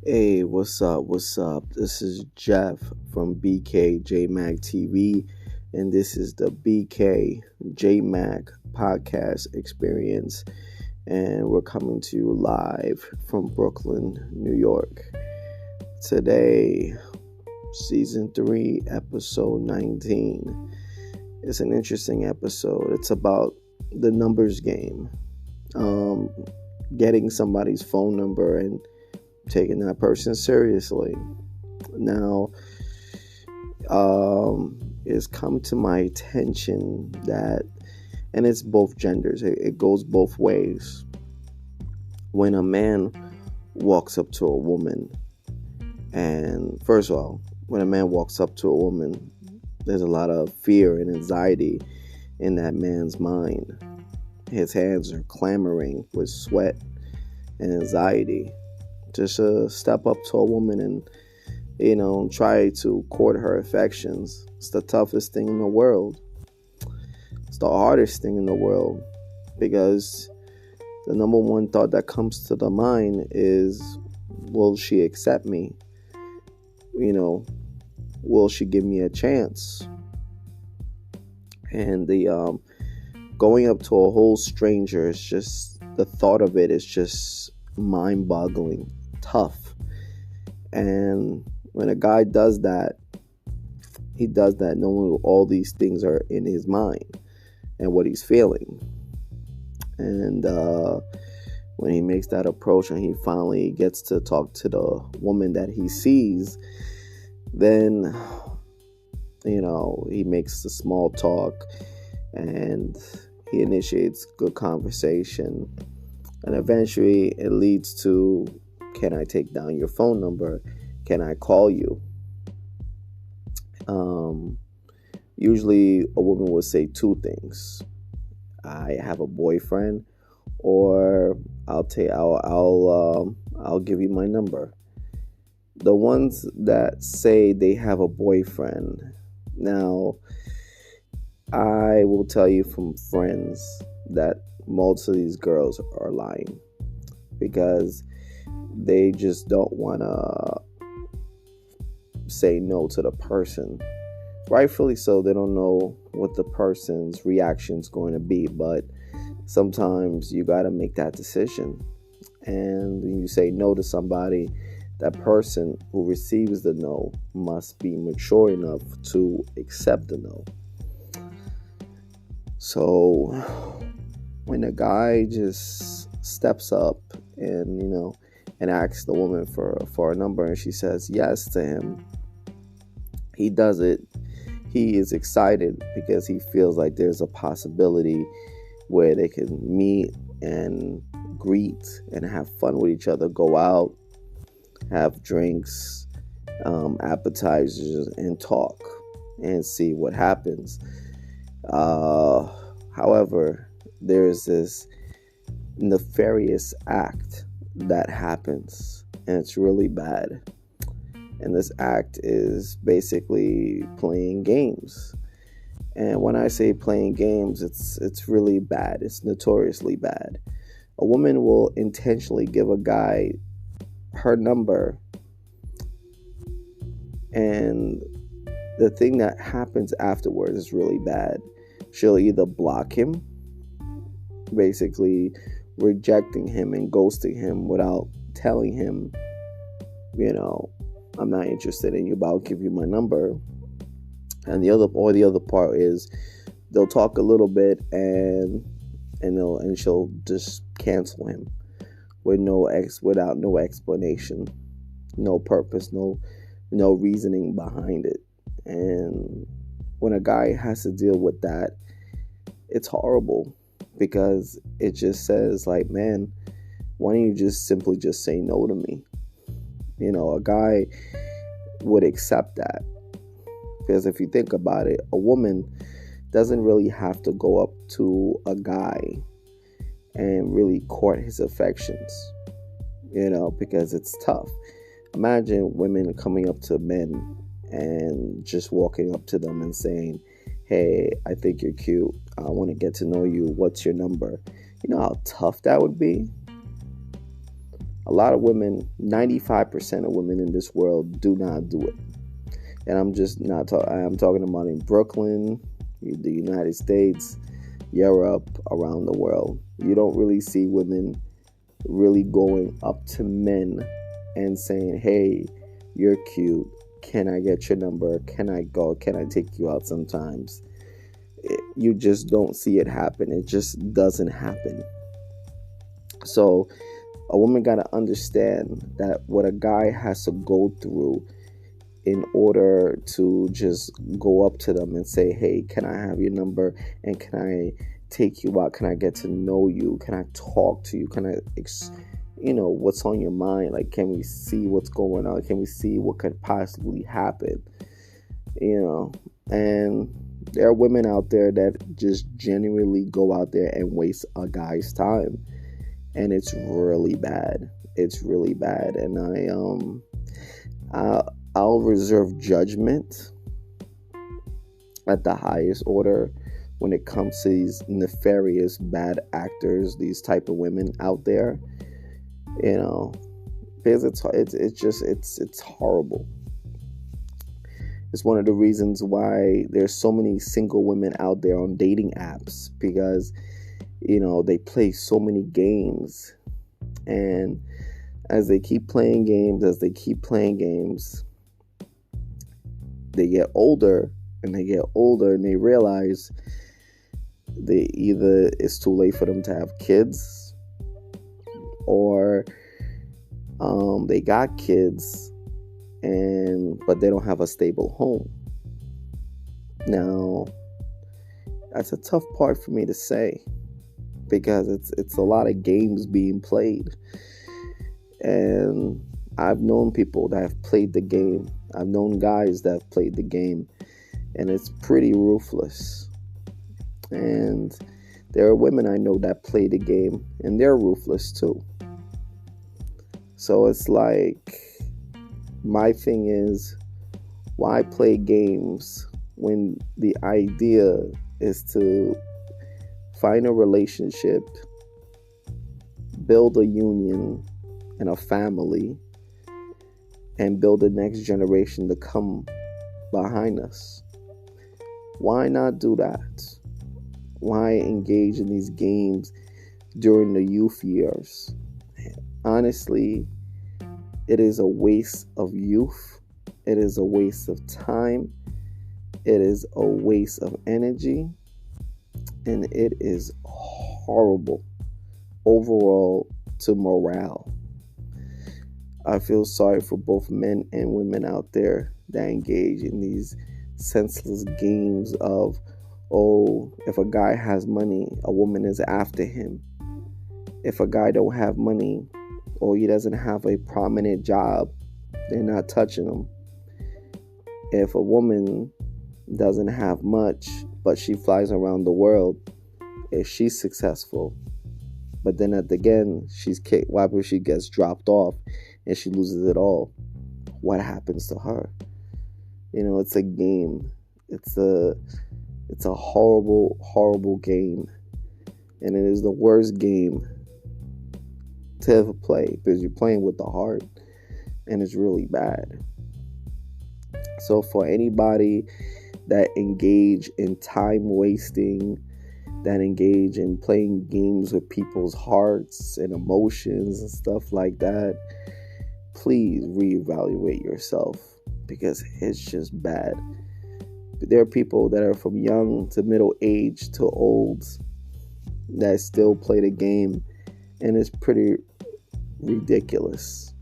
Hey, what's up? What's up? This is Jeff from BKJmacTV, and this is the BKJmac podcast experience. And we're coming to you live from Brooklyn, New York. Today, season 3, episode 19. It's an interesting episode. It's about the numbers game, um, getting somebody's phone number and taking that person seriously. Now, it's come to my attention that, and it's both genders, it goes both ways. When a man walks up to a woman, and first of all, when a man walks up to a woman, there's a lot of fear and anxiety in that man's mind. His hands are clamoring with sweat and anxiety just to step up to a woman and try to court her affections. It's the toughest thing in the world. It's the hardest thing in the world, because the number one thought that comes to the mind is, will she accept me? Will she give me a chance? And the going up to a whole stranger, is just, the thought of it is just mind-boggling, tough. And when a guy does that, he does that knowing all these things are in his mind and what he's feeling. And when he makes that approach and he finally gets to talk to the woman that he sees, then he makes the small talk and he initiates good conversation, and eventually it leads to, can I take down your phone number? Can I call you? Usually a woman will say two things: I have a boyfriend, or I'll give you my number. The ones that say they have a boyfriend, now I will tell you from friends that most of these girls are lying, because they just don't want to say no to the person. Rightfully so, they don't know what the person's reaction is going to be, but sometimes you got to make that decision. And when you say no to somebody, that person who receives the no must be mature enough to accept the no. So when a guy just steps up and asks the woman for a number, and she says yes to him, he does it. He is excited because he feels like there's a possibility where they can meet and greet and have fun with each other, go out, have drinks, appetizers, and talk and see what happens. However, there's this nefarious act that happens, and it's really bad. And this act is basically playing games. And when I say playing games, it's really bad. It's notoriously bad. A woman will intentionally give a guy her number, and the thing that happens afterwards is really bad. She'll either block him, basically rejecting him and ghosting him without telling him, I'm not interested in you, but I'll give you my number. And the other part is, they'll talk a little bit and she'll just cancel him without no explanation, no purpose, no reasoning behind it. And when a guy has to deal with that, it's horrible, because it just says, like, man, why don't you just simply just say no to me? A guy would accept that, because if you think about it, a woman doesn't really have to go up to a guy and really court his affections, because it's tough. Imagine women coming up to men and just walking up to them and saying, hey, I think you're cute, I want to get to know you, what's your number? You know how tough that would be? A lot of women, 95% of women in this world do not do it. And I'm just not talking, I'm talking about in Brooklyn, the United States, Europe, around the world. You don't really see women really going up to men and saying, hey, you're cute. Can I get your number? Can I go? Can I take you out sometimes? You just don't see it happen. It just doesn't happen. So a woman got to understand that what a guy has to go through in order to just go up to them and say, hey, can I have your number? And can I take you out? Can I get to know you? Can I talk to you? Can I, what's on your mind? Like, can we see what's going on? Can we see what could possibly happen? And there are women out there that just genuinely go out there and waste a guy's time. And it's really bad. It's really bad. And I'll reserve judgment at the highest order when it comes to these nefarious bad actors, these type of women out there, because it's horrible. It's one of the reasons why there's so many single women out there on dating apps, because they play so many games, and as they keep playing games, they get older and they realize either it's too late for them to have kids, or they got kids but they don't have a stable home. Now, that's a tough part for me to say, because it's a lot of games being played. And I've known people that have played the game. I've known guys that have played the game, and it's pretty ruthless. And there are women I know that play the game, and they're ruthless too. So it's like, my thing is, why play games when the idea is to find a relationship, build a union and a family, and build the next generation to come behind us? Why not do that? Why engage in these games during the youth years? Honestly, it is a waste of youth. It is a waste of time. It is a waste of energy. And it is horrible overall to morale. I feel sorry for both men and women out there that engage in these senseless games of, if a guy has money, a woman is after him. If a guy don't have money, or he doesn't have a prominent job, they're not touching him. If a woman doesn't have much, but she flies around the world, if she's successful, but then again, she's kicked, why would she gets dropped off and she loses it all? What happens to her? It's a game. It's a horrible, horrible game. And it is the worst game to ever play, because you're playing with the heart, and it's really bad. So for anybody that engage in time wasting, that engage in playing games with people's hearts and emotions and stuff like that, please reevaluate yourself, because it's just bad. There are people that are from young to middle age to old that still play the game, and it's pretty ridiculous.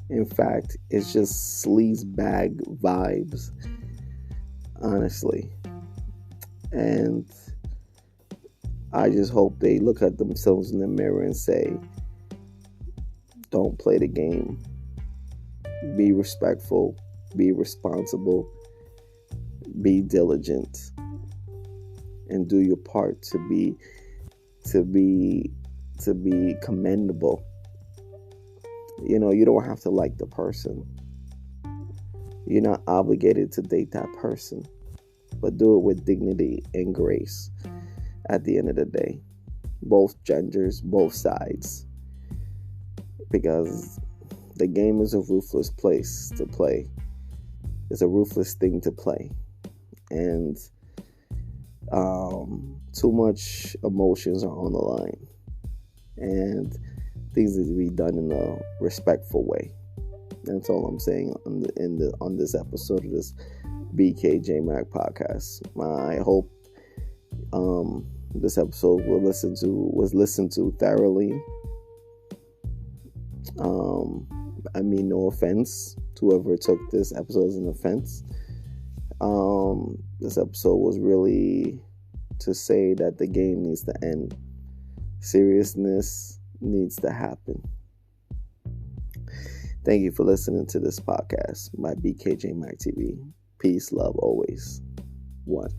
In fact, it's just sleazebag vibes, honestly. And I just hope they look at themselves in the mirror and say, don't play the game. Be respectful, be responsible, be diligent, and do your part to be commendable. You don't have to like the person. You're not obligated to date that person, but do it with dignity and grace. At the end of the day, both genders, both sides. because the game is a ruthless place to play. It's a ruthless thing to play. And too much emotions are on the line. And things need to be done in a respectful way. That's all I'm saying on this episode of this BKJmac podcast. I hope this episode was listened to thoroughly. I mean, no offense to whoever took this episode as an offense. This episode was really to say that the game needs to end. Seriousness needs to happen. Thank you for listening to this podcast by BKJmacTV. Peace, love, always. One.